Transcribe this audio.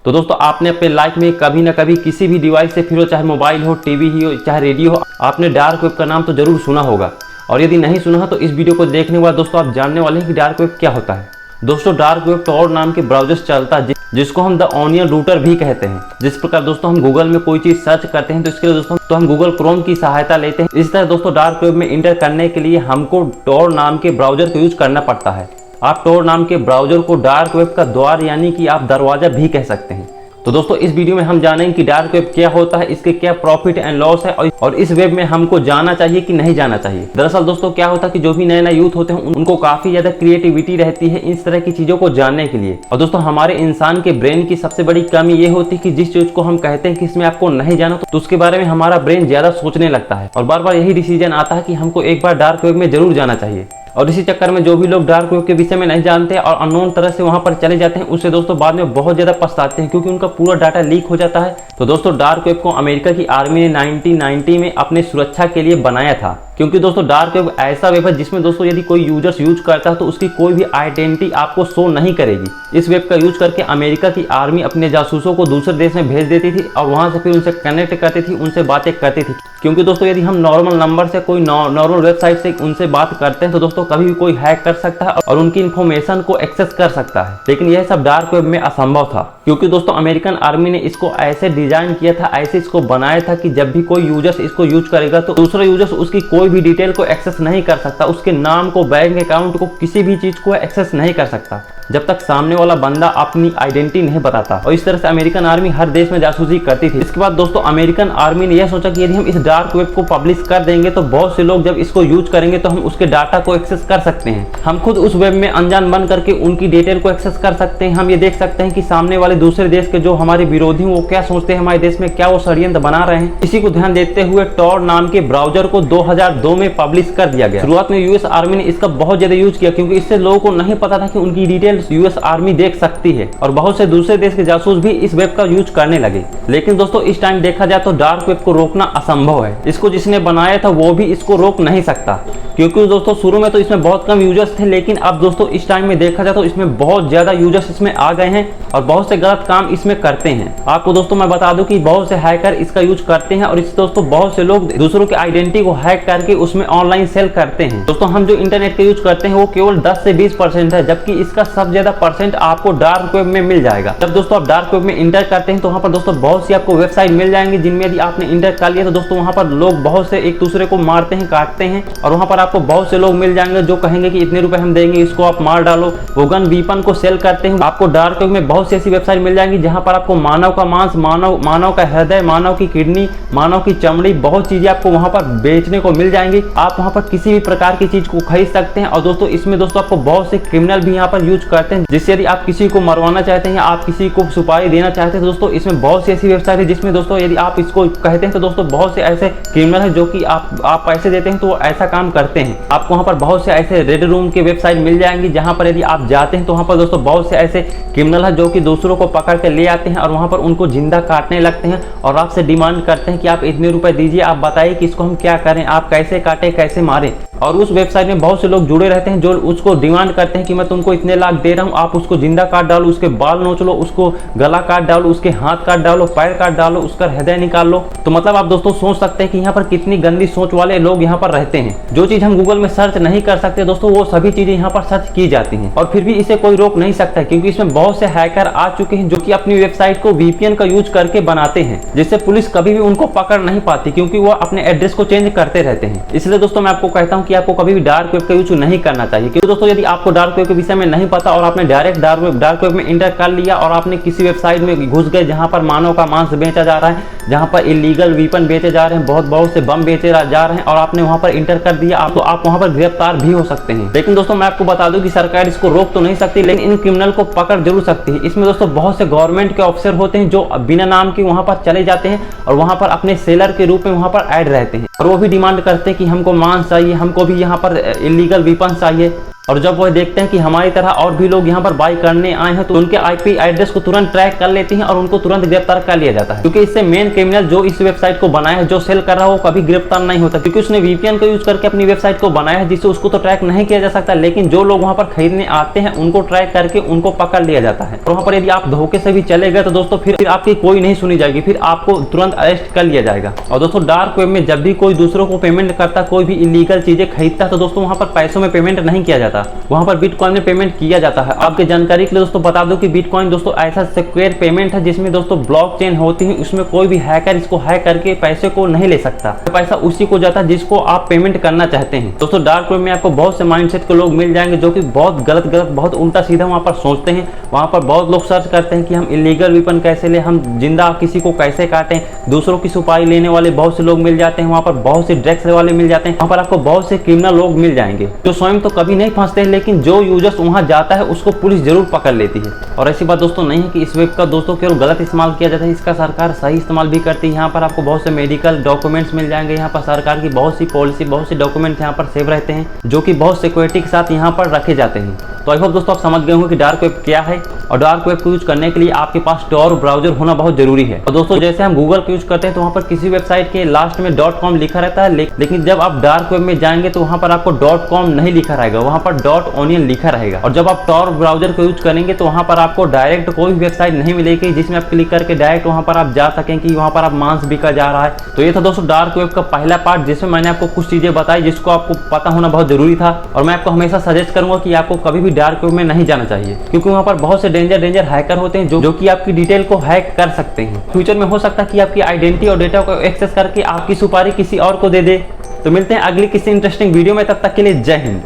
तो दोस्तों आपने अपने लाइफ में कभी ना कभी किसी भी डिवाइस से, फिर वो चाहे मोबाइल हो, टीवी ही हो, चाहे रेडियो हो, आपने डार्क वेब का नाम तो जरूर सुना होगा। और यदि नहीं सुना हो तो इस वीडियो को देखने के बाद दोस्तों आप जानने वाले हैं कि डार्क वेब क्या होता है। दोस्तों डार्क वेब टॉर नाम के ब्राउजर चलता है जिसको हम द ऑनियन रूटर भी कहते हैं। जिस प्रकार दोस्तों हम गूगल में कोई चीज सर्च करते हैं तो इसके लिए दोस्तों हम गूगल क्रोम की सहायता लेते हैं। इस तरह दोस्तों डार्क वेब में इंटर करने के लिए हमको टॉर नाम के ब्राउजर को यूज करना पड़ता है। आप टॉर नाम के ब्राउजर को डार्क वेब का द्वार यानी कि आप दरवाजा भी कह सकते हैं। तो दोस्तों इस वीडियो में हम जानेंगे कि डार्क वेब क्या होता है, इसके क्या प्रॉफिट एंड लॉस है और इस वेब में हमको जाना चाहिए कि नहीं जाना चाहिए। दरअसल दोस्तों क्या होता है कि जो भी नए नए यूथ होते हैं उनको काफी ज्यादा क्रिएटिविटी रहती है इस तरह की चीजों को जानने के लिए। और दोस्तों हमारे इंसान के ब्रेन की सबसे बड़ी कमी ये होती है कि जिस चीज को हम कहते हैं कि इसमें आपको नहीं जाना तो उसके बारे में हमारा ब्रेन ज्यादा सोचने लगता है और बार बार यही डिसीजन आता है कि हमको एक बार डार्क वेब में जरूर जाना चाहिए। और इसी चक्कर में जो भी लोग डार्क वेब के विषय में नहीं जानते और अननोन तरह से वहां पर चले जाते हैं उससे दोस्तों बाद में बहुत ज्यादा पछताते हैं क्योंकि उनका पूरा डाटा लीक हो जाता है। तो दोस्तों डार्क वेब को अमेरिका की आर्मी ने 1990 में अपने सुरक्षा के लिए बनाया था, क्योंकि दोस्तों डार्क वेब ऐसा वेब है जिसमें दोस्तों यदि कोई यूजर्स यूज करता है तो उसकी कोई भी आइडेंटिटी आपको शो नहीं करेगी। इस वेब का यूज करके अमेरिका की आर्मी अपने जासूसों को दूसरे देश में भेज देती थी और वहां से फिर उनसे कनेक्ट करती थी, उनसे बातें करती थी। क्योंकि दोस्तों यदि हम नॉर्मल नंबर से, कोई नॉर्मल वेबसाइट से उनसे बात करते हैं तो दोस्तों कभी भी कोई हैक कर सकता है और उनकी इन्फॉर्मेशन को एक्सेस कर सकता है। लेकिन यह सब डार्क वेब में असंभव था, क्योंकि दोस्तों अमेरिकन आर्मी ने इसको ऐसे डिजाइन किया था, ऐसे इसको बनाया था कि जब भी कोई यूजर्स इसको यूज करेगा तो दूसरा यूजर्स उसकी कोई भी डिटेल को एक्सेस नहीं कर सकता, उसके नाम को, बैंक अकाउंट को, किसी भी चीज को एक्सेस नहीं कर सकता जब तक सामने वाला बंदा अपनी आइडेंटिटी नहीं बताता। और इस तरह से अमेरिकन आर्मी हर देश में जासूसी करती थी। इसके बाद दोस्तों अमेरिकन आर्मी ने यह सोचा कि यदि हम इस डार्क वेब को पब्लिश कर देंगे तो बहुत से लोग जब इसको यूज करेंगे तो हम उसके डाटा को एक्सेस कर सकते हैं। हम खुद उस वेब में अनजान बन करके उनकी डिटेल को एक्सेस कर सकते हैं। हम ये देख सकते हैं कि सामने वाले दूसरे देश के जो हमारे विरोधी हैं वो क्या सोचते हैं, हमारे देश में क्या वो षड्यंत्र बना रहे हैं। इसी को ध्यान देते हुए टॉर नाम के ब्राउजर को 2002 में पब्लिश कर दिया गया। शुरुआत में यूएस आर्मी ने इसका बहुत ज्यादा यूज किया क्योंकि इससे लोगों को नहीं पता था कि उनकी डिटेल्स यूएस आर्मी देख सकती है और बहुत से दूसरे देश के जासूस भी इस वेब का यूज करने लगे। लेकिन दोस्तों इस टाइम देखा जाए तो डार्क वेब को रोकना असंभव है। इसको जिसने बनाया था वो भी इसको रोक नहीं सकता, क्योंकि दोस्तों शुरू में तो इसमें बहुत कम यूजर्स थे, लेकिन अब दोस्तों इस टाइम में देखा जाए तो इसमें बहुत ज्यादा यूजर्स इसमें आ गए हैं और बहुत से गलत काम इसमें करते हैं। आपको दोस्तों मैं बता दूं कि बहुत से हैकर इसका यूज करते हैं और इससे दोस्तों बहुत से लोग दूसरों की आइडेंटिटी को हैक करके उसमें ऑनलाइन सेल करते हैं। दोस्तों हम जो इंटरनेट का यूज करते हैं वो केवल 10 से 20% है, जबकि इसका सबसे ज्यादा परसेंट आपको डार्क वेब में मिल जाएगा। जब दोस्तों आप डार्क वेब में इंटर करते हैं तो वहां पर दोस्तों बहुत सी आपको वेबसाइट मिल जाएंगी जिनमें यदि आपने इंटर कर लिया तो दोस्तों वहां पर लोग बहुत से एक दूसरे को मारते हैं, काटते हैं और वहां पर आपको बहुत से लोग मिल जाएंगे जो कहेंगे कि इतने रुपए हम देंगे, इसको आप मार डालो। वो गन वीपन को सेल करते हैं। आपको डार्क वेब में बहुत सी ऐसी वेबसाइट मिल जाएंगी जहां पर आपको मानव का मांस, मानव का हृदय, मानव की किडनी, मानव की चमड़ी, बहुत चीजें आपको वहां पर बेचने को मिल जाएंगी। आप वहां पर किसी भी प्रकार की चीज को खरीद सकते हैं। और दोस्तों इसमें दोस्तों आपको बहुत से क्रिमिनल भी यहाँ पर यूज करते हैं, जिससे यदि आप किसी को मरवाना चाहते हैं या आप किसी को सुपारी देना चाहते हैं तो दोस्तों इसमें बहुत सी ऐसी वेबसाइट है जिसमें दोस्तों यदि आप इसको कहते हैं तो दोस्तों बहुत से ऐसे क्रिमिनल है जो कि आप पैसे देते हैं तो वो ऐसा काम करते हैं। आपको वहां पर बहुत से ऐसे रेड रूम के वेबसाइट मिल जाएंगी जहां पर यदि आप जाते हैं तो वहां पर दोस्तों बहुत से ऐसे क्रिमिनल है जो कि दूसरों को पकड़ के ले आते हैं और वहां पर उनको जिंदा काटने लगते हैं और आपसे डिमांड करते हैं कि आप इतने रुपए दीजिए, आप बताइए कि इसको हम क्या करें, आप कैसे काटें, कैसे मारें। और उस वेबसाइट में बहुत से लोग जुड़े रहते हैं जो उसको डिमांड करते हैं कि मैं तुमको इतने लाख दे रहा हूँ, आप उसको जिंदा काट डालो, उसके बाल नोच लो, उसको गला काट डालो, उसके हाथ काट डालो, पैर काट डालो, उसका हृदय निकाल लो। तो मतलब आप दोस्तों सोच सकते हैं कि यहाँ पर कितनी गंदी सोच वाले लोग यहाँ पर रहते हैं। जो चीज हम गूगल में सर्च नहीं कर सकते दोस्तों वो सभी चीजें यहाँ पर सर्च की जाती हैं और फिर भी इसे कोई रोक नहीं सकता, क्योंकि इसमें बहुत से हैकर आ चुके हैं जो कि अपनी वेबसाइट को वीपीएन का यूज करके बनाते हैं, जिससे पुलिस कभी भी उनको पकड़ नहीं पाती, क्योंकि वो अपने एड्रेस को चेंज करते रहते हैं। इसलिए दोस्तों मैं आपको कहता हूँ कि आपको कभी भी डार्क वेब का यूज नहीं करना चाहिए, क्योंकि दोस्तों यदि आपको डार्क वेब के विषय में नहीं पता और आपने डायरेक्ट डार्क वेब में इंटर कर लिया और आपने किसी वेबसाइट में घुस गए जहां पर मानव का मांस बेचा जा रहा है, जहां पर इलीगल वीपन बेचे जा रहे हैं, बहुत से बम बेचे जा रहे हैं और आपने वहां पर इंटर कर दिया तो आप वहां पर गिरफ्तार भी हो सकते हैं। लेकिन दोस्तों मैं आपको बता दूं कि सरकार इसको रोक तो नहीं सकती, लेकिन इन क्रिमिनल को पकड़ जरूर सकती है। इसमें दोस्तों बहुत से गवर्नमेंट के ऑफिसर होते हैं जो बिना नाम के वहां पर चले जाते हैं और वहां पर अपने सेलर के रूप में वहां पर ऐड रहते हैं और वो भी डिमांड करते हैं कि हमको मांस चाहिए, हमको भी यहाँ पर इलीगल वीपन चाहिए। और जब वह देखते हैं कि हमारी तरह और भी लोग यहाँ पर बाई करने आए हैं तो उनके आईपी एड्रेस को तुरंत ट्रैक कर लेती हैं और उनको तुरंत गिरफ्तार कर लिया जाता है। क्योंकि इससे मेन क्रिमिनल जो इस वेबसाइट को बनाया है, जो सेल कर रहा है, वो कभी गिरफ्तार नहीं होता, क्योंकि उसने वीपीएन का यूज करके अपनी वेबसाइट को बनाया है, जिससे उसको तो ट्रैक नहीं किया जा सकता, लेकिन जो लोग वहाँ पर खरीदने आते हैं उनको ट्रैक करके उनको पकड़ लिया जाता है। और वहाँ पर यदि आप धोखे से भी चले गए तो दोस्तों फिर आपकी कोई नहीं सुनी जाएगी, फिर आपको तुरंत अरेस्ट कर लिया जाएगा। और दोस्तों डार्क वेब में जब भी कोई दूसरों को पेमेंट करता, कोई भी इलीगल चीजें खरीदता, तो दोस्तों वहाँ पर पैसों में पेमेंट नहीं किया जाता, वहाँ पर बिटकॉइन में पेमेंट किया जाता है। आपके जानकारी के लिए दोस्तों बता दो कि बिटकॉइन दोस्तों ऐसा सिक्योर पेमेंट है जिसमें दोस्तों ब्लॉकचेन होती है, उसमें कोई भी हैकर इसको हैक करके पैसे को नहीं ले सकता, पैसा उसी को जाता है जिसको आप पेमेंट करना चाहते हैं। दोस्तों डार्क वेब में आपको बहुत से माइंडसेट के लोग मिल जाएंगे जो कि बहुत गलत बहुत उल्टा सीधा वहाँ पर सोचते हैं। वहाँ पर बहुत लोग सर्च करते हैं कि हम इलीगल वेपन कैसे ले, हम जिंदा किसी को कैसे काटें, दूसरों की सुपारी लेने वाले बहुत से लोग मिल जाते हैं, वहाँ पर बहुत से ड्रग्स वाले मिल जाते हैं, वहाँ पर आपको बहुत से क्रिमिनल लोग मिल जाएंगे जो स्वयं तो कभी नहीं फंसते हैं, लेकिन जो यूजर्स वहाँ जाता है उसको पुलिस जरूर पकड़ लेती है। और ऐसी बात दोस्तों नहीं है कि इस वेब का दोस्तों केवल गलत इस्तेमाल किया जाता है, इसका सरकार सही इस्तेमाल भी करती है। यहाँ पर आपको बहुत से मेडिकल डॉक्यूमेंट्स मिल जाएंगे, यहाँ पर सरकार की बहुत सी पॉलिसी, बहुत से डॉक्यूमेंट्स यहाँ पर सेव रहते हैं जो कि बहुत सिक्योरिटी के साथ यहाँ पर रखे जाते हैं। तो आई होप दोस्तों आप समझ गए होंगे कि डार्क वेब क्या है, और डार्क वेब को यूज करने के लिए आपके पास टॉर ब्राउजर होना बहुत जरूरी है। और दोस्तों जैसे हम गूगल को यूज करते हैं तो वहाँ पर किसी वेबसाइट के लास्ट में .com लिखा रहता है, लेकिन जब आप डार्क वेब में जाएंगे तो वहाँ पर आपको .com नहीं लिखा रहेगा, वहाँ पर .onion लिखा रहेगा। और जब आप टॉर ब्राउजर को यूज करेंगे तो वहाँ पर आपको डायरेक्ट कोई वेबसाइट नहीं मिलेगी जिसमें आप क्लिक करके डायरेक्ट वहाँ पर आप जा सकें कि वहाँ पर आप मांस बिका जा रहा है। तो ये था दोस्तों डार्क वेब का पहला पार्ट, जिसमें मैंने आपको कुछ चीजें बताई जिसको आपको पता होना बहुत जरूरी था। और मैं आपको हमेशा सजेस्ट करूंगा कि आपको कभी भी डार्क वेब में नहीं जाना चाहिए, क्योंकि वहाँ पर बहुत से डेंजर हैकर होते हैं जो कि आपकी डिटेल को हैक कर सकते हैं। फ्यूचर में हो सकता है कि आपकी आइडेंटिटी और डेटा को एक्सेस करके आपकी सुपारी किसी और को दे दे। तो मिलते हैं अगली किसी इंटरेस्टिंग वीडियो में, तब तक के लिए जय हिंद।